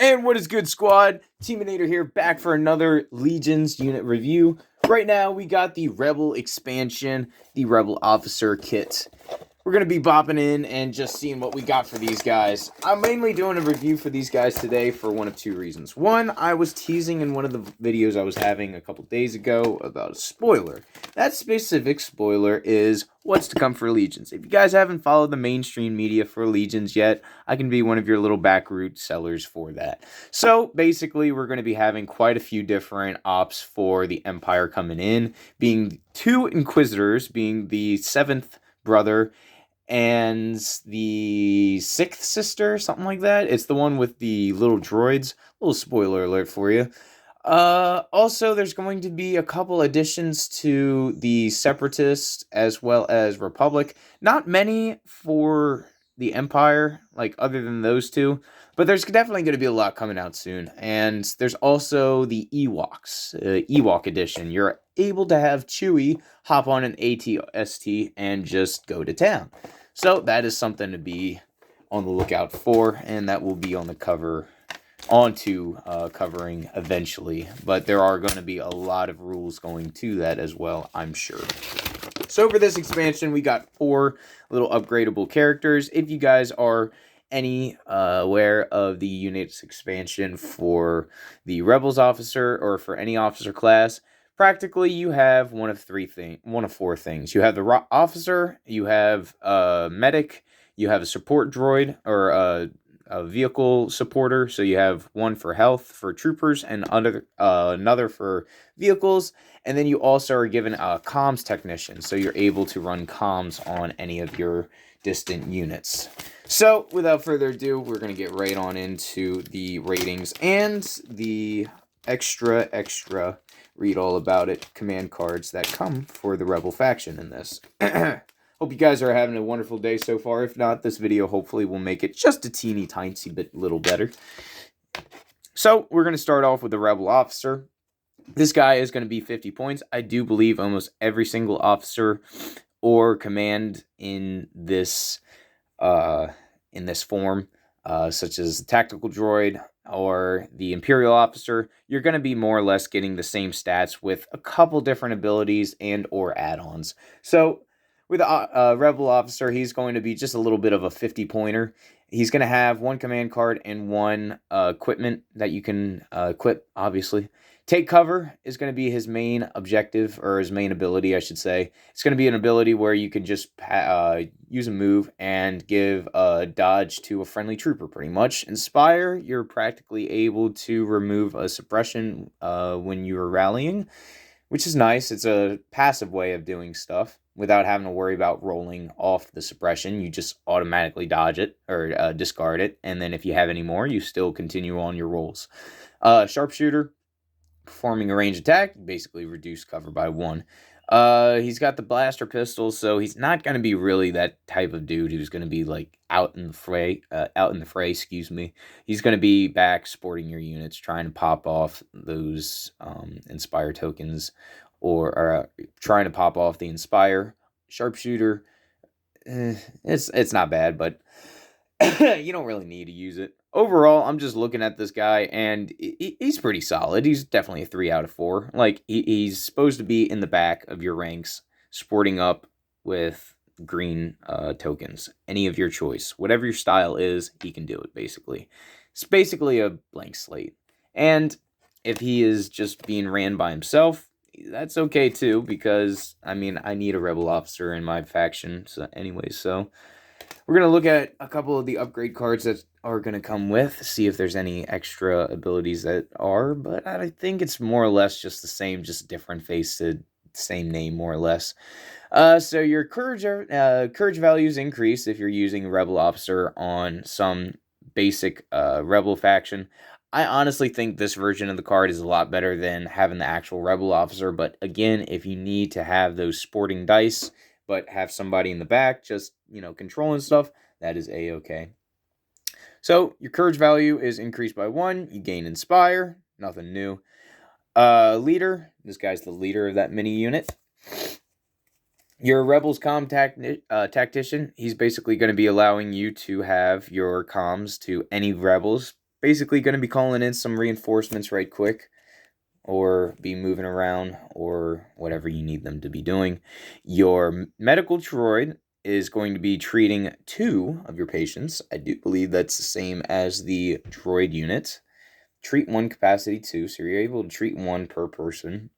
And what is good, squad? Teaminator here, back for another Legions unit review. Right now, we got the Rebel expansion, the Rebel Officer kit. We're going to be bopping in and just seeing what we got for these guys. I'm mainly doing a review for these guys today for one of two reasons. One, I was teasing in one of the videos I was having a couple days ago about a spoiler. That specific spoiler is what's to come for Legions. If you guys haven't followed the mainstream media for Legions yet, I can be one of your little back root sellers for that. So basically, we're going to be having quite a few different ops for the Empire coming in, being two Inquisitors, being the 7th brother and the 6th sister, something like that. It's the one with the little droids. A little spoiler alert for you. Also, there's going to be a couple additions to the Separatist as well as Republic. Not many for the Empire, like other than those two, but there's definitely going to be a lot coming out soon. And there's also the Ewoks, Ewok edition. You're able to have Chewie hop on an AT-ST and just go to town. So that is something to be on the lookout for, and that will be on the cover, covering eventually. But there are going to be a lot of rules going to that as well, I'm sure. So for this expansion, we got 4 little upgradable characters. If you guys are aware of the units expansion for the Rebels officer or for any officer class, practically you have one of 4 things. You have the officer, you have a medic, you have a support droid or a vehicle supporter. So you have one for health for troopers and another for vehicles. And then you also are given a comms technician, so you're able to run comms on any of your distant units. So without further ado, we're going to get right on into the ratings and the extra read all about it command cards that come for the Rebel faction in this. Hope you guys are having a wonderful day so far. If not, this video hopefully will make it just a teeny tiny bit little better. So we're going to start off with the Rebel officer. This guy is going to be 50 points. I do believe almost every single officer or command in this form, such as the tactical droid or the Imperial officer, you're going to be more or less getting the same stats with a couple different abilities and or add-ons. So with a Rebel officer, he's going to be just a little bit of a 50-pointer. He's going to have 1 command card and 1 equipment that you can equip, obviously. Take cover is going to be his main objective, or his main ability, I should say. It's going to be an ability where you can just use a move and give a dodge to a friendly trooper, pretty much. Inspire, you're practically able to remove a suppression when you're rallying, which is nice. It's a passive way of doing stuff without having to worry about rolling off the suppression. You just automatically dodge it or discard it, and then if you have any more, you still continue on your rolls. Sharpshooter, performing a range attack, basically reduce cover by 1. He's got the blaster pistol, so he's not going to be really that type of dude who's going to be like out in the fray. He's going to be back supporting your units, trying to pop off those Inspire tokens, or trying to pop off the Inspire. Sharpshooter, it's not bad, but you don't really need to use it. Overall, I'm just looking at this guy, and he's pretty solid. He's definitely a 3 out of 4. Like, he's supposed to be in the back of your ranks, sporting up with green tokens. Any of your choice. Whatever your style is, he can do it, basically. It's basically a blank slate. And if he is just being ran by himself, that's okay, too, because, I mean, I need a Rebel officer in my faction, so anyway, so we're going to look at a couple of the upgrade cards that are going to come with, see if there's any extra abilities that are, but I think it's more or less just the same, just different face to same name, more or less. So your courage values increase if you're using a Rebel officer on some basic Rebel faction. I honestly think this version of the card is a lot better than having the actual Rebel officer, but again, if you need to have those sporting dice, but have somebody in the back just, controlling stuff, that is A-okay. So, your courage value is increased by 1. You gain Inspire. Nothing new. Leader. This guy's the leader of that mini unit. Your Rebels comm tactician. He's basically going to be allowing you to have your comms to any Rebels basically going to be calling in some reinforcements right quick, or be moving around, or whatever you need them to be doing. Your medical droid is going to be treating 2 of your patients. I do believe that's the same as the droid unit. Treat 1, capacity 2, so you're able to treat 1 per person,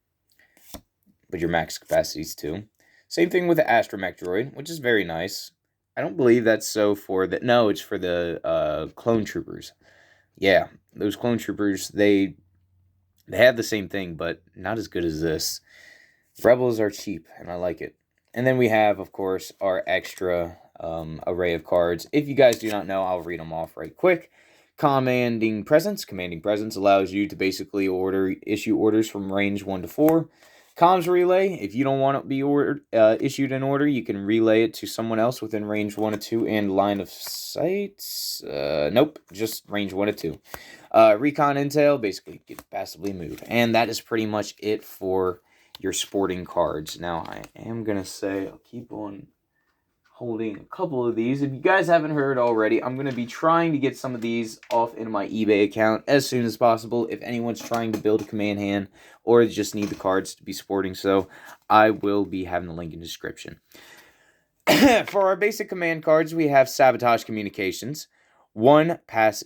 but your max capacity is 2. Same thing with the astromech droid, which is very nice. I don't believe that's so for the... No, it's for the clone troopers. Yeah, those clone troopers, they have the same thing, but not as good as this. Rebels are cheap, and I like it. And then we have, of course, our extra array of cards. If you guys do not know, I'll read them off right quick. Commanding Presence. Commanding Presence allows you to basically issue orders from range 1 to 4. Comms Relay. If you don't want it to be issued an order, you can relay it to someone else within range 1 to 2 and line of sight. Nope, just range 1 to 2. Recon Intel, basically get passively move. And that is pretty much it for your sporting cards. Now, I am going to say, I'll keep on holding a couple of these. If you guys haven't heard already, I'm going to be trying to get some of these off in my eBay account as soon as possible. If anyone's trying to build a command hand or just need the cards to be sporting, so I will be having the link in the description. For our basic command cards, we have Sabotage Communications. 1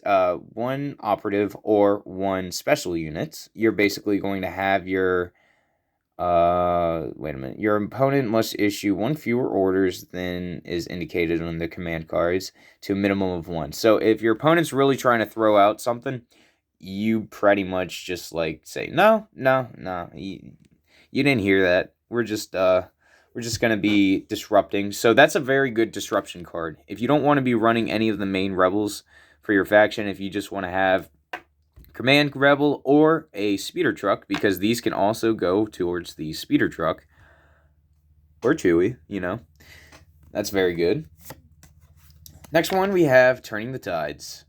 operative or 1 special unit. You're basically going to have your wait a minute. Your opponent must issue 1 fewer orders than is indicated on the command cards to a minimum of 1. So if your opponent's really trying to throw out something, you pretty much just like say, no, you didn't hear that. We're just going to be disrupting. So that's a very good disruption card. If you don't want to be running any of the main rebels for your faction, if you just want to have command rebel or a speeder truck, because these can also go towards the speeder truck or Chewie, you know, that's very good. Next one, we have Turning the Tides.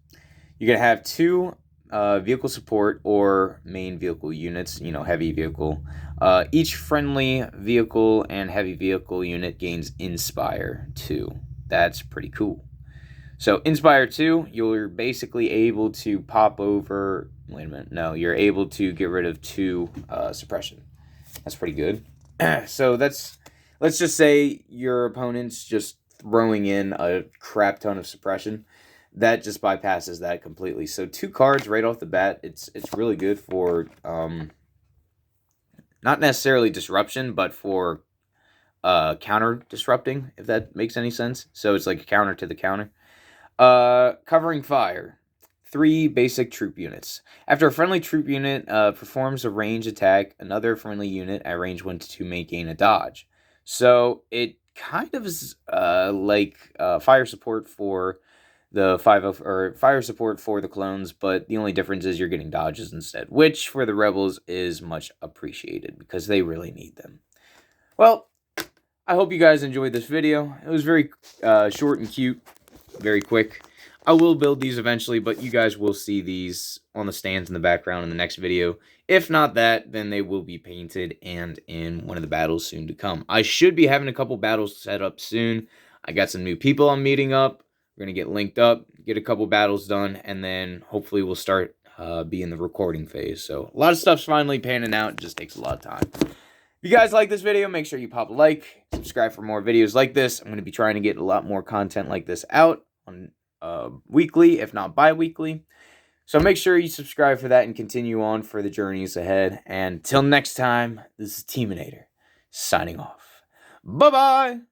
You're going to have 2 vehicle support or main vehicle units, you know, heavy vehicle. Each friendly vehicle and heavy vehicle unit gains Inspire 2. That's pretty cool. So Inspire 2, you're basically able to pop over... Wait a minute. No, you're able to get rid of 2 suppression. That's pretty good. So that's... Let's just say your opponent's just throwing in a crap ton of suppression. That just bypasses that completely. So 2 cards right off the bat. It's really good for... not necessarily disruption, but for counter disrupting, if that makes any sense. So it's like a counter to the counter. Covering Fire. 3 basic troop units. After a friendly troop unit performs a range attack, another friendly unit at range 1 to 2 may gain a dodge. So it kind of is like fire support for the fire support for the clones, but the only difference is you're getting dodges instead, which for the rebels is much appreciated because they really need them. Well, I hope you guys enjoyed this video. It was very short and cute, very quick. I will build these eventually, but you guys will see these on the stands in the background in the next video. If not that, then they will be painted and in one of the battles soon to come. I should be having a couple battles set up soon. I got some new people I'm meeting up. We're going to get linked up, get a couple battles done, and then hopefully we'll start be in the recording phase. So a lot of stuff's finally panning out. It just takes a lot of time. If you guys like this video, make sure you pop a like, subscribe for more videos like this. I'm going to be trying to get a lot more content like this out on weekly, if not bi-weekly. So make sure you subscribe for that and continue on for the journeys ahead. And till next time, this is Teaminator signing off. Bye-bye!